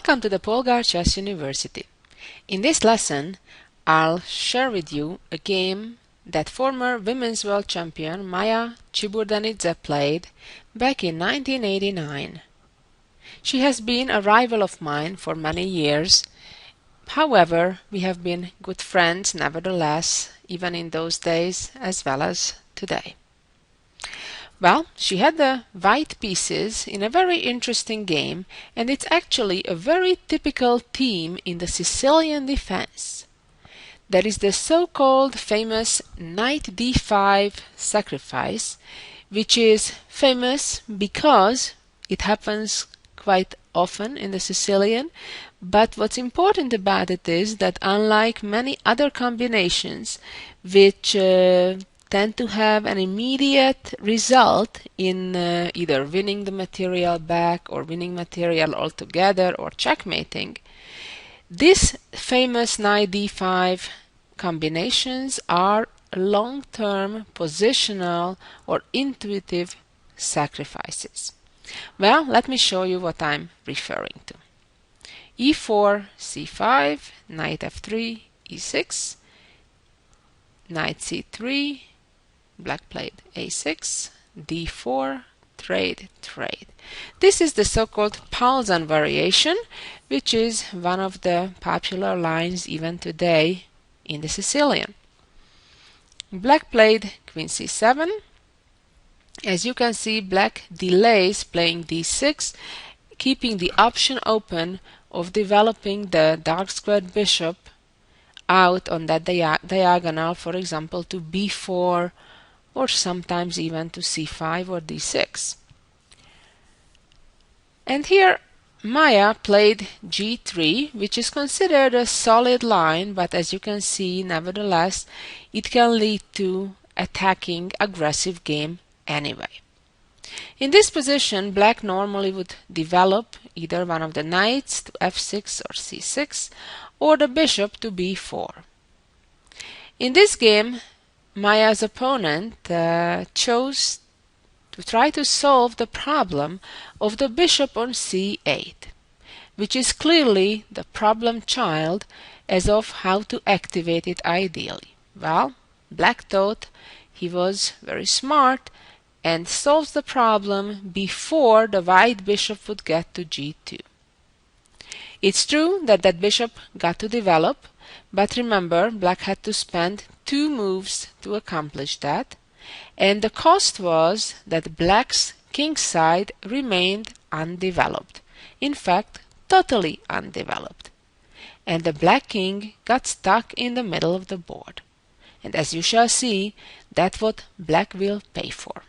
Welcome to the Polgar Chess University. In this lesson, I'll share with you a game that former women's world champion Maia Chiburdanidze played back in 1989. She has been a rival of mine for many years. However, we have been good friends nevertheless, even in those days as well as today. Well, she had the white pieces in a very interesting game, and it's actually a very typical theme in the Sicilian defense. There is the so-called famous knight d5 sacrifice, which is famous because it happens quite often in the Sicilian, but what's important about it is that unlike many other combinations which tend to have an immediate result in either winning the material back or winning material altogether or checkmating, these famous knight d5 combinations are long-term positional or intuitive sacrifices. Well, let me show you what I'm referring to. e4, c5, knight f3, e6, knight c3, black played a6, d4, trade, trade. This is the so-called Paulsen variation, which is one of the popular lines even today in the Sicilian. Black played queen c7. As you can see, black delays playing d6, keeping the option open of developing the dark squared bishop out on that diagonal, for example, to b4 or sometimes even to c5 or d6. And here Maia played g3, which is considered a solid line, but as you can see, nevertheless, it can lead to attacking aggressive game anyway. In this position, black normally would develop either one of the knights to f6 or c6, or the bishop to b4. In this game, Maia's opponent chose to try to solve the problem of the bishop on c8, which is clearly the problem child as of how to activate it ideally. Well, black thought he was very smart and solves the problem before the white bishop would get to g2. It's true that that bishop got to develop, but remember, black had to spend 2 moves to accomplish that, and the cost was that black's king side remained undeveloped, in fact, totally undeveloped, and the black king got stuck in the middle of the board. And as you shall see, that's what black will pay for.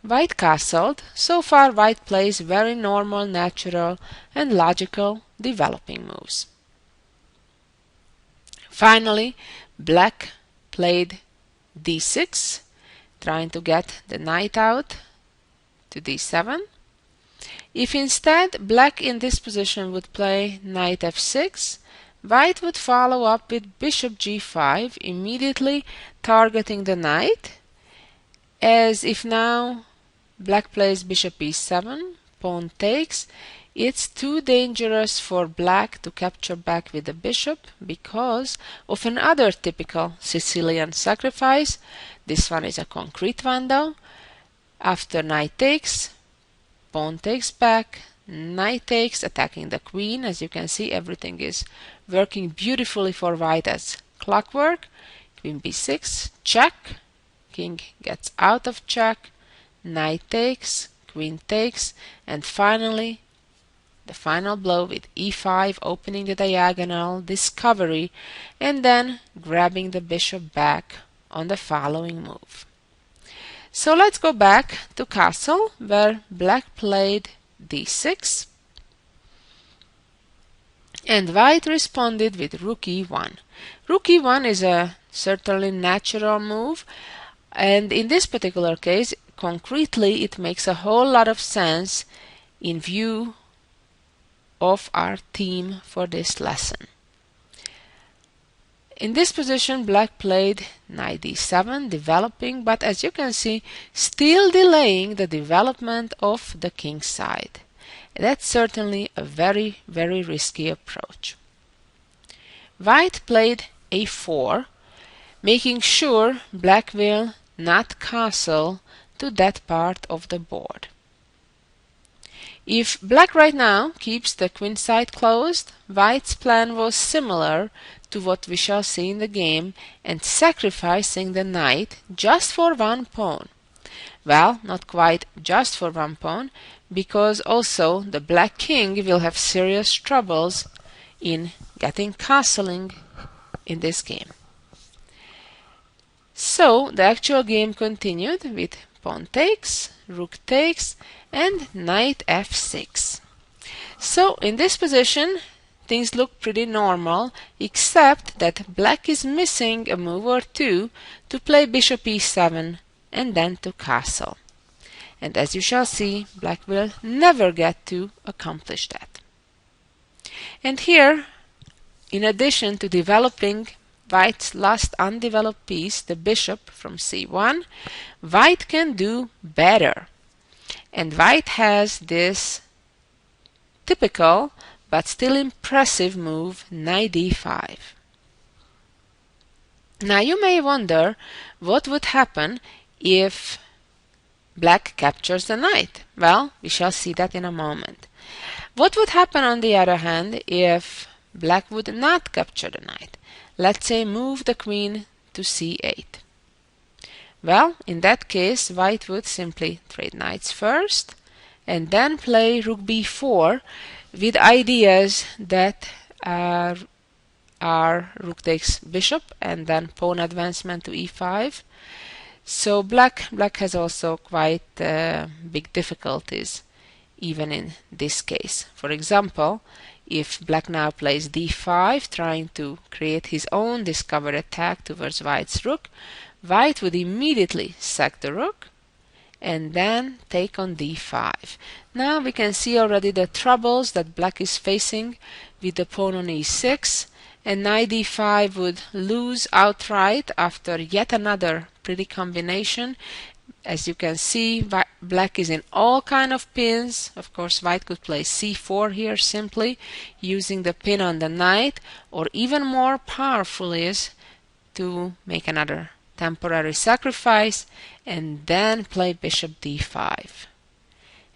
White castled. So far, white plays very normal, natural, and logical developing moves. Finally, black played d6, trying to get the knight out to d7. If instead black in this position would play knight f6, white would follow up with bishop g5, immediately targeting the knight, as if now black plays bishop e7, pawn takes. It's too dangerous for black to capture back with the bishop because of another typical Sicilian sacrifice. This one is a concrete one though. After knight takes, pawn takes back, knight takes, attacking the queen. As you can see, everything is working beautifully for white as clockwork. Queen b6, check, king gets out of check, knight takes, queen takes, and finally the final blow with e5, opening the diagonal, discovery, and then grabbing the bishop back on the following move. So let's go back to castle, where black played d6, and white responded with rook e1. Rook e1 is a certainly natural move, and in this particular case, concretely, it makes a whole lot of sense in view of our theme for this lesson. In this position, black played knight d7, developing, but as you can see, still delaying the development of the king side. That's certainly a very, very risky approach. White played a4, making sure black will not castle to that part of the board. If black right now keeps the queen side closed, white's plan was similar to what we shall see in the game, and sacrificing the knight just for one pawn. Well, not quite just for one pawn, because also the black king will have serious troubles in getting castling in this game. So the actual game continued with pawn takes, rook takes, and knight f6. So in this position things look pretty normal, except that black is missing a move or two to play bishop e7 and then to castle. And as you shall see, black will never get to accomplish that. And here, in addition to developing white's last undeveloped piece, the bishop from c1, white can do better. And white has this typical but still impressive move, knight d5. Now you may wonder what would happen if black captures the knight. Well, we shall see that in a moment. What would happen on the other hand if black would not capture the knight? Let's say move the queen to c8. Well, in that case, white would simply trade knights first and then play rook b4 with ideas that are rook takes bishop and then pawn advancement to e5. So black has also quite big difficulties even in this case. For example, if black now plays d5, trying to create his own discovered attack towards white's rook, white would immediately sack the rook and then take on d5. Now we can see already the troubles that black is facing with the pawn on e6, and knight d5 would lose outright after yet another pretty combination. As you can see, black is in all kind of pins. Of course, white could play c4 here simply using the pin on the knight, or even more powerful is to make another temporary sacrifice and then play bishop d5.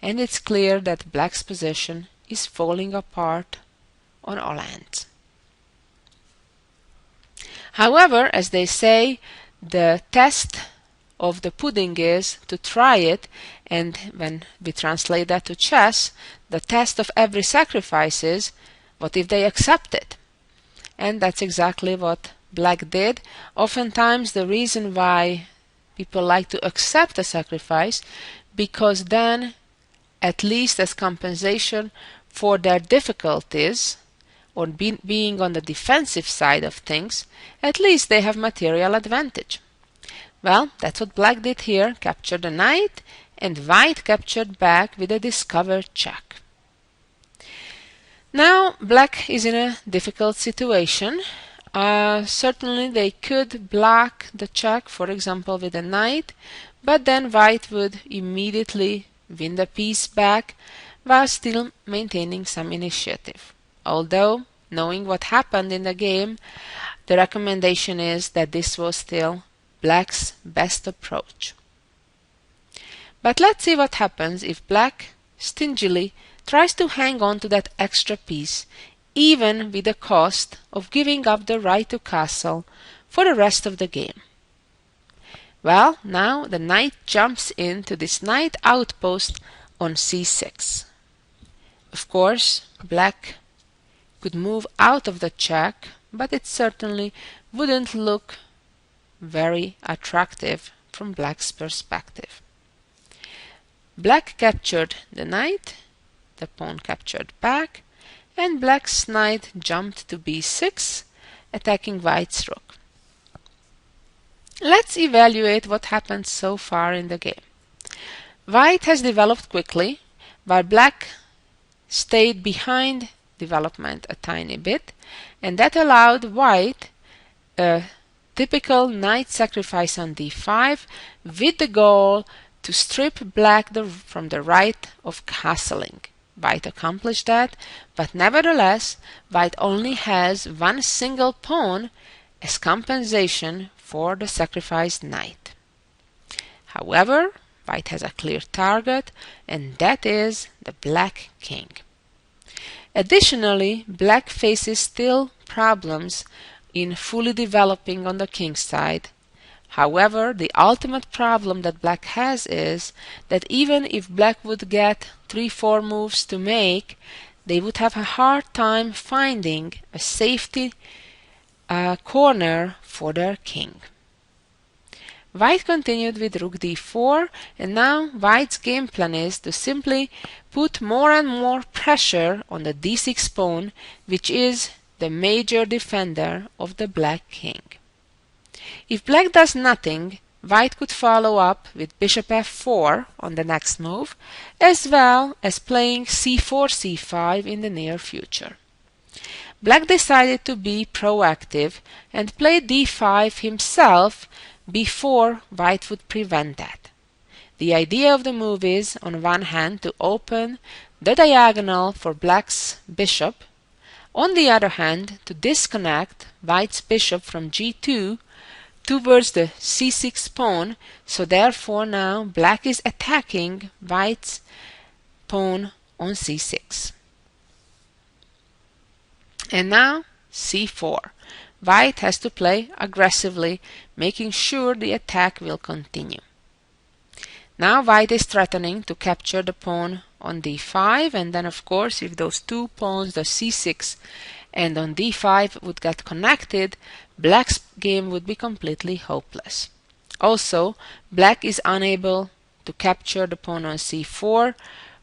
And it's clear that black's position is falling apart on all ends. However, as they say, the test of the pudding is to try it, and when we translate that to chess, the test of every sacrifice is, what if they accept it? And that's exactly what black did. Oftentimes the reason why people like to accept a sacrifice, because then, at least as compensation for their difficulties, or being on the defensive side of things, at least they have material advantage. Well, that's what black did here, captured the knight, and white captured back with a discovered check. Now black is in a difficult situation. Certainly they could block the check, for example with a knight, but then white would immediately win the piece back while still maintaining some initiative. Although, knowing what happened in the game, the recommendation is that this was still black's best approach. But let's see what happens if black stingily tries to hang on to that extra piece, even with the cost of giving up the right to castle for the rest of the game. Well, now the knight jumps into this knight outpost on c6. Of course, black could move out of the check, but it certainly wouldn't look very attractive from black's perspective. Black captured the knight, the pawn captured back, and black's knight jumped to b6, attacking white's rook. Let's evaluate what happened so far in the game. White has developed quickly, while black stayed behind development a tiny bit, and that allowed white a typical knight sacrifice on d5 with the goal to strip black from the right of castling. White accomplished that, but nevertheless, White only has one single pawn as compensation for the sacrificed knight. However, White has a clear target, and that is the Black king. Additionally, Black faces still problems in fully developing on the king side. However, the ultimate problem that Black has is that even if Black would get 3-4 moves to make, they would have a hard time finding a safety corner for their king. White continued with rook d4, and now White's game plan is to simply put more and more pressure on the d6 pawn, which is the major defender of the Black king. If Black does nothing, White could follow up with bishop f4 on the next move, as well as playing c4 c5 in the near future. Black decided to be proactive and play d5 himself before White would prevent that. The idea of the move is, on one hand, to open the diagonal for Black's bishop, on the other hand, to disconnect White's bishop from g2 towards the c6 pawn, so therefore now Black is attacking White's pawn on c6. And now c4. White has to play aggressively, making sure the attack will continue. Now White is threatening to capture the pawn on d5, and then of course if those two pawns, the c6 and on d5, would get connected, Black's game would be completely hopeless. Also, Black is unable to capture the pawn on c4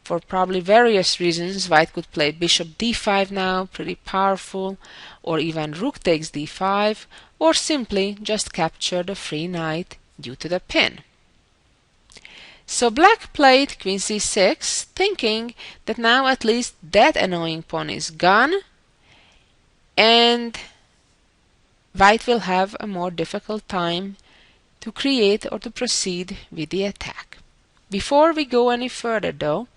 for probably various reasons. White could play bishop d5 now, pretty powerful, or even rook takes d5, or simply just capture the free knight due to the pin. So Black played queen c6, thinking that now at least that annoying pawn is gone, and White will have a more difficult time to create or to proceed with the attack. Before we go any further though,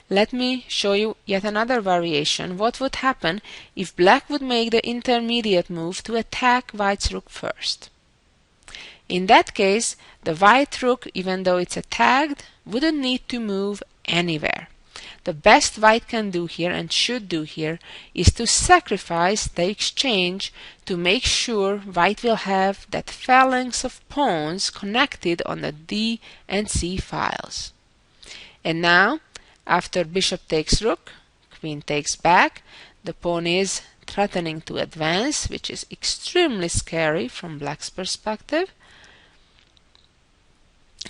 let me show you yet another variation. What would happen if Black would make the intermediate move to attack White's rook first? In that case, the White rook, even though it's attacked, wouldn't need to move anywhere. The best White can do here and should do here is to sacrifice the exchange to make sure White will have that phalanx of pawns connected on the D and C files. And now, after bishop takes rook, queen takes back, the pawn is threatening to advance, which is extremely scary from Black's perspective.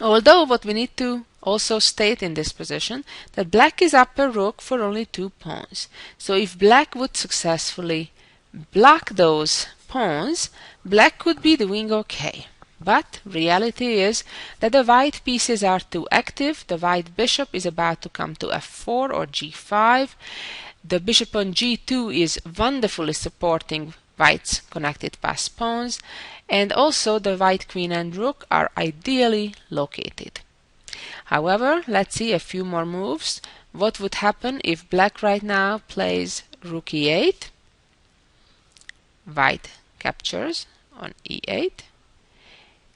Although what we need to also state in this position that Black is up a rook for only 2 pawns. So if Black would successfully block those pawns, Black could be doing okay. But reality is that the white pieces are too active. The white bishop is about to come to f4 or g5. The bishop on g2 is wonderfully supporting White's connected pass pawns, and also the white queen and rook are ideally located. However, let's see a few more moves. What would happen if Black right now plays rook e8? White captures on e8.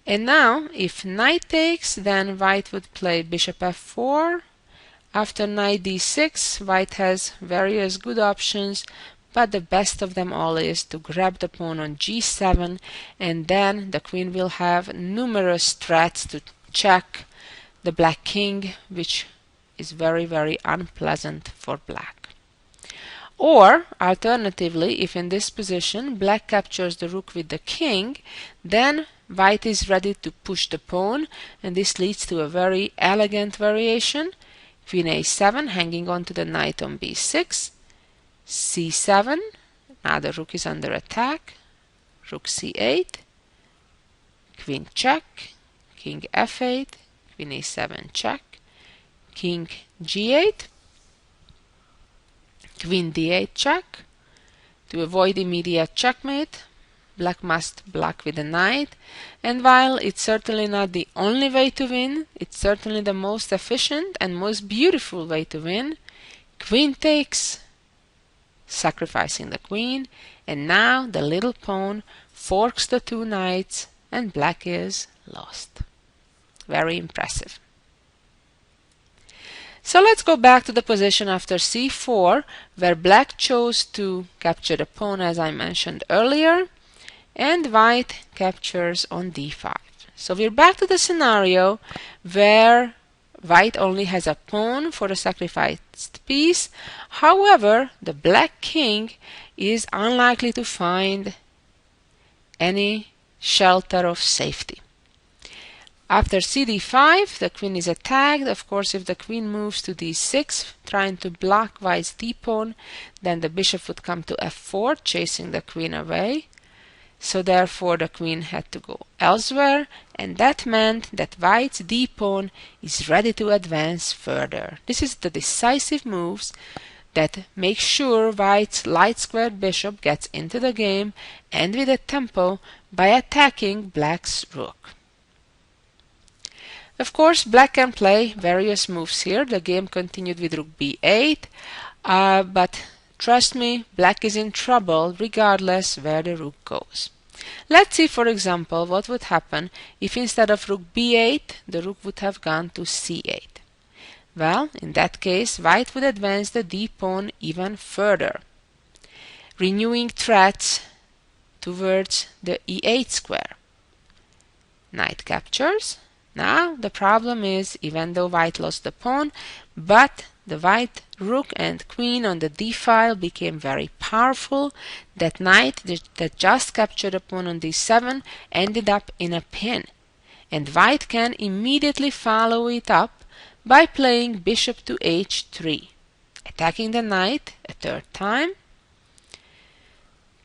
And now, if knight takes, then White would play bishop f4. After knight d6, White has various good options, but the best of them all is to grab the pawn on g7, and then the queen will have numerous threats to check the Black king, which is very, very unpleasant for Black. Or, alternatively, if in this position Black captures the rook with the king, then White is ready to push the pawn, and this leads to a very elegant variation. Queen a7, hanging on to the knight on b6, c7, now the rook is under attack, rook c8, queen check, king f8, queen a7 check, king g8, queen d8 check. To avoid immediate checkmate, Black must block with a knight, and while it's certainly not the only way to win, it's certainly the most efficient and most beautiful way to win. Queen takes, sacrificing the queen, and now the little pawn forks the two knights and black is lost. Very impressive. So let's go back to the position after c4, where black chose to capture the pawn as I mentioned earlier, and white captures on d5. So we're back to the scenario where white only has a pawn for the sacrificed piece. However, the black king is unlikely to find any shelter of safety. After cd5, the queen is attacked. Of course, if the queen moves to d6, trying to block white's d-pawn, then the bishop would come to f4, chasing the queen away. So therefore the queen had to go elsewhere, and that meant that white's d-pawn is ready to advance further. This is the decisive moves that make sure white's light-squared bishop gets into the game and with a tempo by attacking black's rook. Of course, black can play various moves here. The game continued with rook b8, but trust me, black is in trouble regardless where the rook goes. Let's see, for example, what would happen if instead of rook b8, the rook would have gone to c8. Well, in that case, white would advance the d-pawn even further, renewing threats towards the e8 square. Knight captures. Now the problem is, even though white lost the pawn, but the white rook and queen on the d-file became very powerful. That knight that just captured a pawn on d7 ended up in a pin, and white can immediately follow it up by playing bishop to h3, attacking the knight a third time,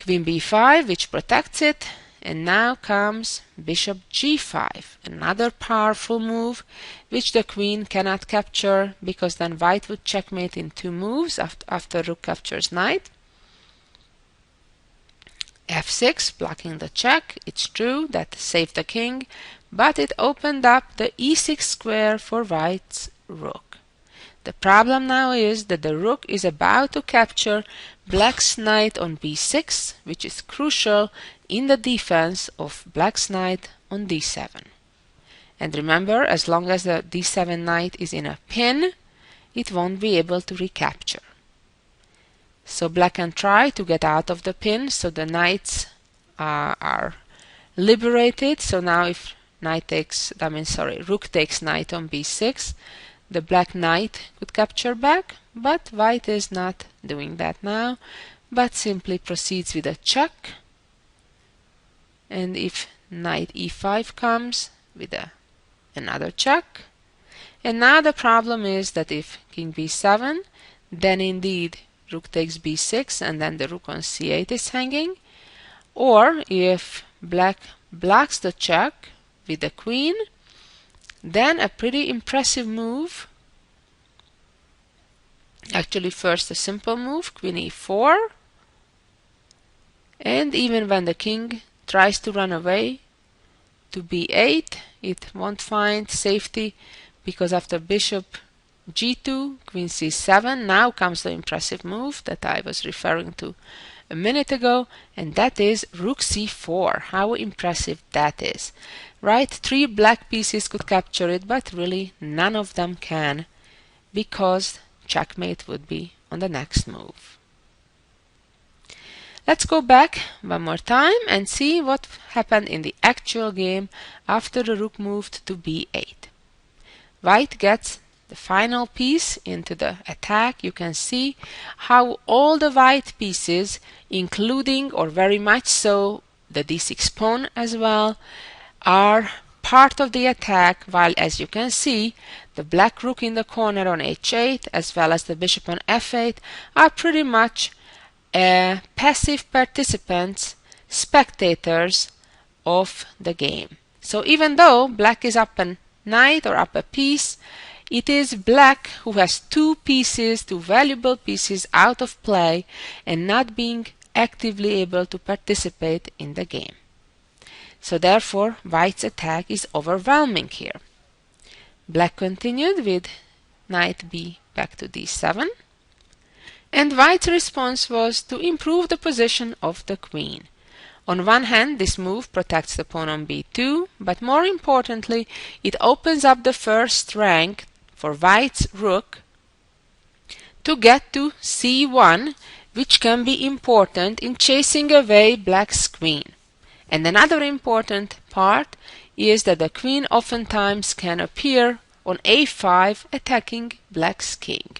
queen b5, which protects it, and now comes bishop g5, another powerful move which the queen cannot capture because then white would checkmate in two moves after rook captures knight. f6, blocking the check. It's true that saved the king, but it opened up the e6 square for white's rook. The problem now is that the rook is about to capture black's knight on b6, which is crucial in the defense of black's knight on d7. And remember, as long as the d7 knight is in a pin, it won't be able to recapture. So black can try to get out of the pin, so the knights are liberated. So now if rook takes knight on b6, the black knight could capture back, but white is not doing that now, but simply proceeds with a check. And if knight e5 comes, with another check. And now the problem is that if king b7, then indeed rook takes b6, and then the rook on c8 is hanging. Or if black blocks the check with the queen, then a pretty impressive move, actually first a simple move, queen e4, and even when the king tries to run away to b8, it won't find safety, because after bishop g2, queen c7, now comes the impressive move that I was referring to a minute ago, and that is rook c4. How impressive that is. Right, 3 black pieces could capture it, but really none of them can, because checkmate would be on the next move. Let's go back one more time and see what happened in the actual game after the rook moved to b8. White gets the final piece into the attack. You can see how all the white pieces, including or very much so the d6 pawn as well, are part of the attack, while as you can see the black rook in the corner on h8 as well as the bishop on f8 are pretty much passive participants, spectators of the game. So even though black is up a knight or up a piece, it is black who has 2 valuable pieces out of play and not being actively able to participate in the game. So therefore white's attack is overwhelming here. Black continued with knight b back to d7, And White's response was to improve the position of the queen. On one hand, this move protects the pawn on b2, but more importantly, it opens up the first rank for White's rook to get to c1, which can be important in chasing away Black's queen. And another important part is that the queen oftentimes can appear on a5, attacking Black's king.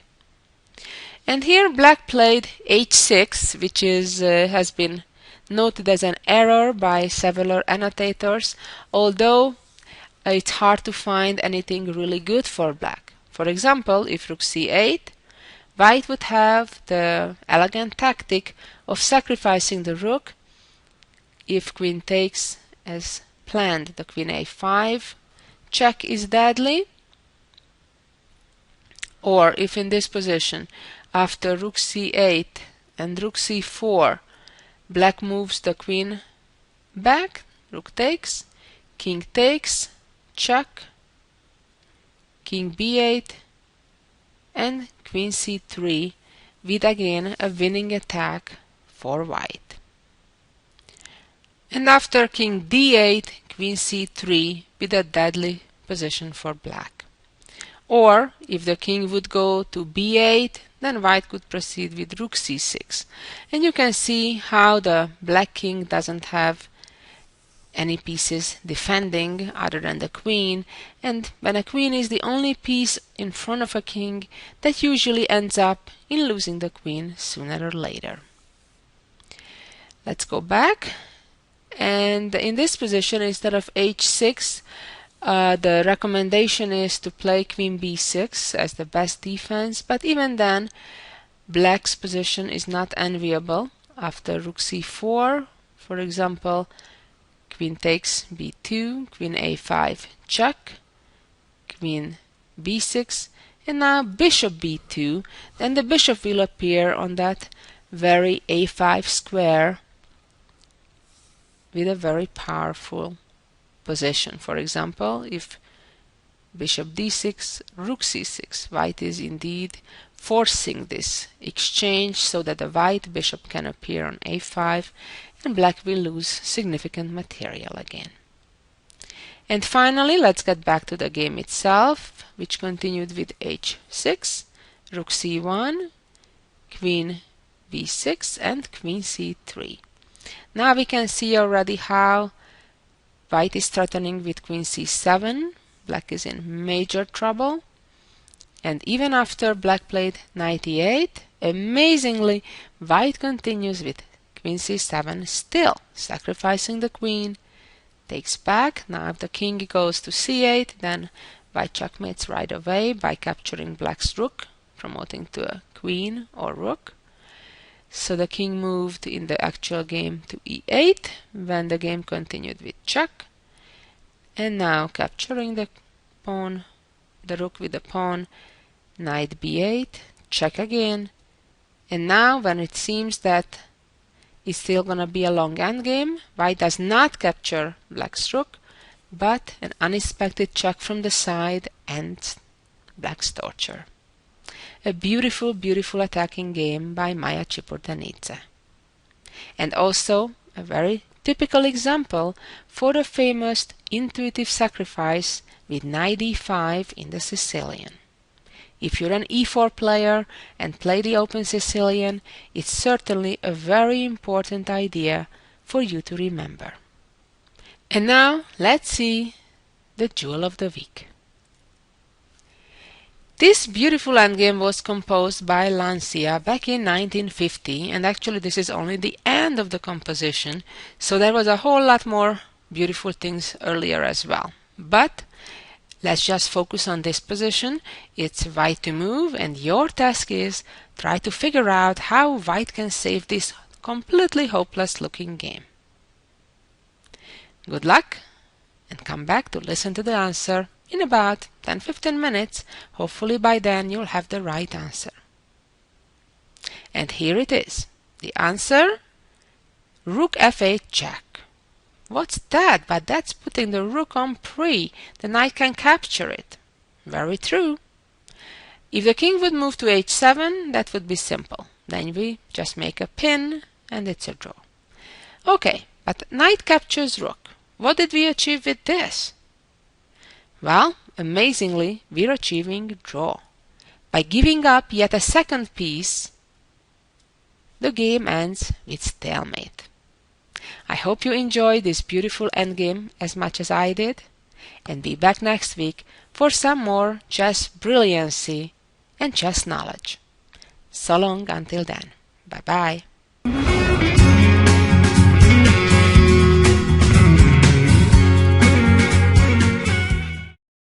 And here Black played h6, which has been noted as an error by several annotators, although it's hard to find anything really good for Black. For example, if rook c8, White would have the elegant tactic of sacrificing the rook. If queen takes as planned, the queen a5 check is deadly. Or if in this position, after rook c8 and rook c4, Black moves the queen back, rook takes, king takes, check, king b8, and queen c3, with again a winning attack for White. And after king d8, queen c3, with a deadly position for Black. Or if the king would go to b8, then White could proceed with rook c6. And you can see how the Black king doesn't have any pieces defending other than the queen, and when a queen is the only piece in front of a king, that usually ends up in losing the queen sooner or later. Let's go back, and in this position, instead of h6, the recommendation is to play queen b6 as the best defense, but even then Black's position is not enviable. After rook c4, for example, queen takes b2, queen a5 check, queen b6, and now bishop b2, then the bishop will appear on that very a5 square with a very powerful position. For example, if bishop d6, rook c6, White is indeed forcing this exchange so that the white bishop can appear on a5, and Black will lose significant material again. And finally, let's get back to the game itself, which continued with h6, rook c1, queen b6, and queen c3. Now we can see already how White is threatening with queen c7. Black is in major trouble. And even after Black played knight e8, amazingly, White continues with queen c7, still sacrificing the queen, takes back. Now if the king goes to c8, then White checkmates right away by capturing Black's rook, promoting to a queen or rook. So the king moved in the actual game to e8, when the game continued with check. And now capturing the pawn, the rook with the pawn, knight b8, check again. And now when it seems that it's still gonna be a long endgame, White does not capture Black's rook, but an unexpected check from the side ends Black's torture. A beautiful, beautiful attacking game by Maia Chiburdanidze. And also a very typical example for the famous intuitive sacrifice with knight e5 in the Sicilian. If you're an e4 player and play the open Sicilian, it's certainly a very important idea for you to remember. And now let's see the jewel of the week. This beautiful endgame was composed by Lancia back in 1950, and actually this is only the end of the composition, so there was a whole lot more beautiful things earlier as well. But let's just focus on this position. It's White to move, and your task is try to figure out how White can save this completely hopeless looking game. Good luck, and come back to listen to the answer in about 10-15 minutes. Hopefully by then you'll have the right answer. And here it is. The answer: rook f8 check. What's that? But that's putting the rook on pre. The knight can capture it. Very true. If the king would move to h7, that would be simple. Then we just make a pin and it's a draw. Okay, but knight captures rook. What did we achieve with this? Well, amazingly, we're achieving draw. By giving up yet a second piece, the game ends with stalemate. I hope you enjoyed this beautiful endgame as much as I did, and be back next week for some more chess brilliancy and chess knowledge. So long until then. Bye bye.